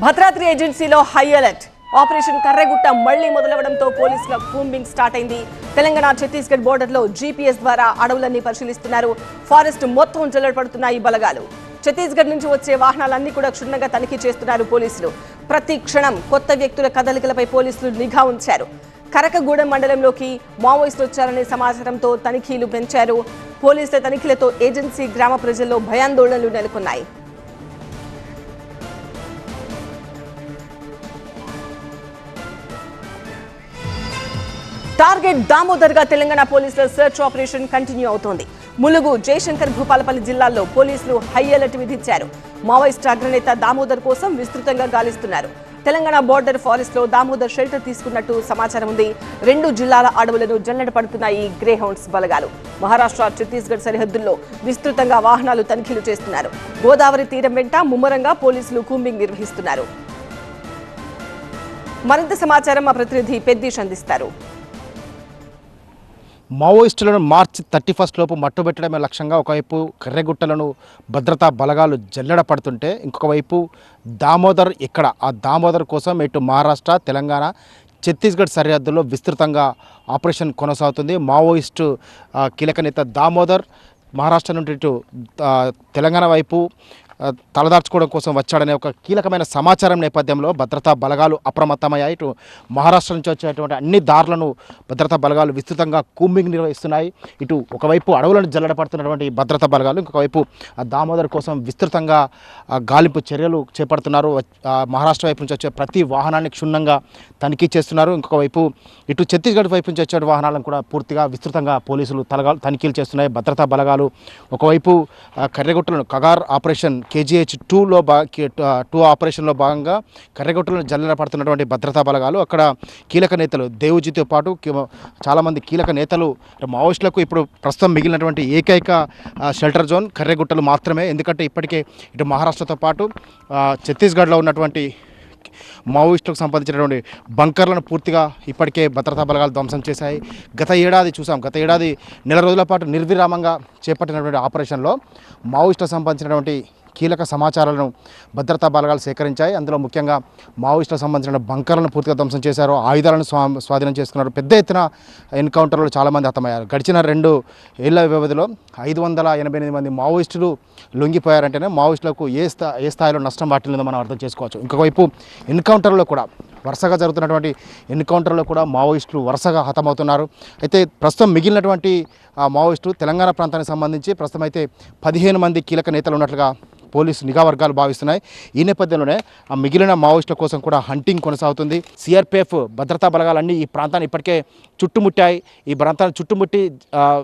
భద్రాద్రి ఏజెన్సీలో high alert. Operation Karregutta మళ్లీ మొదలవడంతో పోలీసుల కూంబింగ్ స్టార్ట్ అయింది. తెలంగాణ ఛత్తీస్గఢ్ బోర్డర్లో జీపీఎస్ ద్వారా అడవులన్నీ పరిశీలిస్తున్నారు. ఫారెస్ట్ మొత్తం జల్లెడపడుతున్నాయి బలగాలు. ఛత్తీస్గఢ్ నుంచి వచ్చే వాహనాలన్నీ కూడా క్షుణ్ణంగా తనిఖీ చేస్తున్నారు పోలీసులు. ప్రతి క్షణం కొత్త వ్యక్తుల కదలికలపై పోలీసులు నిఘా ఉంచారు. కరకగూడెం మండలంలోకి మావోయిస్టులు వచ్చారనే సమాచారంతో తనిఖీలు పెంచారు. పోలీసుల తనిఖీలతో ఏజెన్సీ గ్రామ ప్రజల్లో భయాందోళనలు నెలకొన్నాయి. టార్గెట్ దామోదర్గా తెలంగాణ పోలీసుల సెర్చ్ ఆపరేషన్ కంటిన్యూ అవుతోంది. ములుగు, జయశంకర్, భూపాలపల్లి జిల్లాల్లో పోలీసులు హై అలర్ట్ విధించారు. మావోయిస్టు అగ్రనేత దామోదర్ కోసం విస్తృతంగా గాలిస్తున్నారు. తెలంగాణ బోర్డర్ ఫారెస్ట్ లో దామోదర్ షెల్టర్ తీసుకున్నట్టు సమాచారం ఉంది. 2 జిల్లాల అడవులను జల్లెడ పడుతున్నాయి గ్రే హౌండ్స్ బలగాలు. మహారాష్ట్ర, ఛత్తీస్గఢ్ సరిహద్దుల్లో విస్తృతంగా వాహనాలు తనిఖీలు చేస్తున్నారు. గోదావరి తీరం వెంట ముమ్మరంగా పోలీసులు కూంబింగ్ నిర్వహిస్తున్నారు. మరింత సమాచారం మా ప్రతినిధి పెద్దీష్ అందిస్తారు. మావోయిస్టులను మార్చి 31 లోపు మట్టుబెట్టడమే లక్ష్యంగా ఒకవైపు కర్రెగుట్టలను భద్రతా బలగాలు జల్లెడ పడుతుంటే, ఇంకొక వైపు దామోదర్ ఇక్కడ ఆ దామోదర్ కోసం ఇటు మహారాష్ట్ర, తెలంగాణ, ఛత్తీస్గఢ్ సరిహద్దుల్లో విస్తృతంగా ఆపరేషన్ కొనసాగుతుంది. మావోయిస్టు కీలక నేత దామోదర్ మహారాష్ట్ర నుండి ఇటు తెలంగాణ వైపు తలదార్చుకోవడం కోసం వచ్చాడనే ఒక కీలకమైన సమాచారం నేపథ్యంలో భద్రతా బలగాలు అప్రమత్తమయ్యాయి. ఇటు మహారాష్ట్ర నుంచి వచ్చేటువంటి అన్ని దారులను భద్రతా బలగాలు విస్తృతంగా కూంబింగ్ నిర్వహిస్తున్నాయి. ఇటు ఒకవైపు అడవులను జల్లడపడుతున్నటువంటి భద్రతా బలగాలు, ఇంకొకవైపు దామోదర్ కోసం విస్తృతంగా గాలింపు చర్యలు చేపడుతున్నారు. మహారాష్ట్ర వైపు నుంచి వచ్చే ప్రతి వాహనాన్ని క్షుణ్ణంగా తనిఖీ చేస్తున్నారు. ఇంకొక వైపు ఇటు ఛత్తీస్గఢ్ వైపు నుంచి వచ్చే వాహనాలను కూడా పూర్తిగా విస్తృతంగా పోలీసులు తనిఖీలు చేస్తున్నాయి భద్రతా బలగాలు. ఒకవైపు కర్రెగుట్టలను కగార్ ఆపరేషన్ KGH 2 ఆపరేషన్లో భాగంగా కర్రెగుట్టలను జల్లెడ పడుతున్నటువంటి భద్రతా బలగాలు అక్కడ కీలక నేతలు దేవుజితో పాటు చాలామంది కీలక నేతలు మావోయిస్టులకు ఇప్పుడు ప్రస్తుతం మిగిలినటువంటి ఏకైక షెల్టర్ జోన్ కర్రెగుట్టలు మాత్రమే. ఎందుకంటే ఇప్పటికే ఇటు మహారాష్ట్రతో పాటు ఛత్తీస్గఢ్లో ఉన్నటువంటి మావోయిస్టులకు సంబంధించినటువంటి బంకర్లను పూర్తిగా ఇప్పటికే భద్రతా బలగాలు ధ్వంసం చేశాయి. గత ఏడాది నెల రోజుల పాటు నిర్విరామంగా చేపట్టినటువంటి ఆపరేషన్లో మావోయిస్టులకు సంబంధించినటువంటి కీలక సమాచారాలను భద్రతా బలగాలు సేకరించాయి. అందులో ముఖ్యంగా మావోయిస్టులకు సంబంధించిన బంకర్లను పూర్తిగా ధ్వంసం చేశారు. ఆయుధాలను స్వాధీనం చేసుకున్నారు. పెద్ద ఎత్తున ఎన్కౌంటర్లో చాలామంది హతమయ్యారు. గడిచిన 2 ఏళ్ల వ్యవధిలో 588 మంది మావోయిస్టులు లొంగిపోయారంటేనే మావోయిస్టులకు ఏ స్థాయిలో నష్టం వాటిల్లిందో మనం అర్థం చేసుకోవచ్చు. ఇంకోవైపు ఎన్కౌంటర్లో కూడా వరుసగా జరుగుతున్నటువంటి ఎన్కౌంటర్లో కూడా మావోయిస్టులు వరుసగా హతమవుతున్నారు. అయితే ప్రస్తుతం మిగిలినటువంటి మావోయిస్టులు తెలంగాణ ప్రాంతానికి సంబంధించి ప్రస్తుతం అయితే 15 మంది కీలక నేతలు ఉన్నట్లుగా పోలీసు నిఘా వర్గాలు భావిస్తున్నాయి. ఈ నేపథ్యంలోనే ఆ మిగిలిన మావోయిస్టుల కోసం కూడా హంటింగ్ కొనసాగుతుంది. సిఆర్పిఎఫ్ భద్రతా బలగాలన్నీ ఈ ప్రాంతాన్ని ఇప్పటికే చుట్టుముట్టాయి. ఈ ప్రాంతాన్ని చుట్టుముట్టి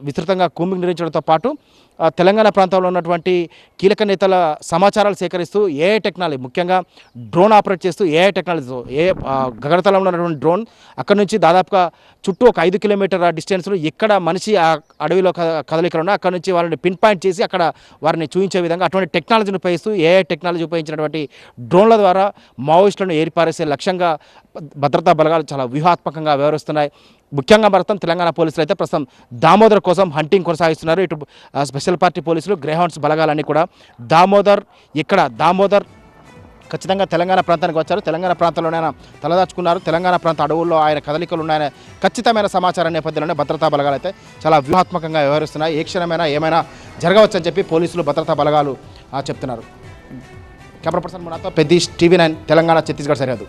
విస్తృతంగా కూంబింగ్ నిర్వహించడంతో పాటు తెలంగాణ ప్రాంతంలో ఉన్నటువంటి కీలక నేతల సమాచారాలు సేకరిస్తూ ఏఐ టెక్నాలజీ, ముఖ్యంగా డ్రోన్ ఆపరేట్ చేస్తూ ఏఐ టెక్నాలజీతో గగనతలంలో ఉన్నటువంటి డ్రోన్ అక్కడ నుంచి దాదాపుగా చుట్టూ ఒక 5 కిలోమీటర్ల డిస్టెన్స్లో ఎక్కడ మనిషి ఆ అడవిలో కదలికలు ఉన్నా అక్కడ నుంచి వాళ్ళని పిన్ పాయింట్ చేసి అక్కడ వారిని చూపించే విధంగా అటువంటి టెక్నాలజీని ఉపయోగిస్తూ ఏఐ టెక్నాలజీ ఉపయోగించినటువంటి డ్రోన్ల ద్వారా మావోయిస్టులను ఏరిపారేసే లక్ష్యంగా భద్రతా బలగాలు చాలా వ్యూహాత్మకంగా వ్యవహరిస్తున్నాయి. ముఖ్యంగా భారతం తెలంగాణ పోలీసులు అయితే ప్రస్తుతం దామోదర్ కోసం హంటింగ్ కొనసాగిస్తున్నారు. ఇటు స్పెషల్ పార్టీ పోలీసులు, గ్రేహౌండ్స్ బలగాలన్నీ కూడా దామోదర్ ఖచ్చితంగా తెలంగాణ ప్రాంతానికి వచ్చారు. తెలంగాణ ప్రాంతంలోనే ఆయన తలదాచుకున్నారు. తెలంగాణ ప్రాంత అడవుల్లో ఆయన కదలికలు ఉన్నాయనే ఖచ్చితమైన సమాచారం నేపథ్యంలోనే భద్రతా బలగాలు అయితే చాలా వ్యూహాత్మకంగా వ్యవహరిస్తున్నాయి. ఏ క్షణమైనా ఏమైనా జరగవచ్చని చెప్పి పోలీసులు, భద్రతా బలగాలు చెప్తున్నారు. కెమెరా పర్సన్ మునాతో పెద్దీష్, TV9 తెలంగాణ ఛత్తీస్గఢ్ సరిహద్దు.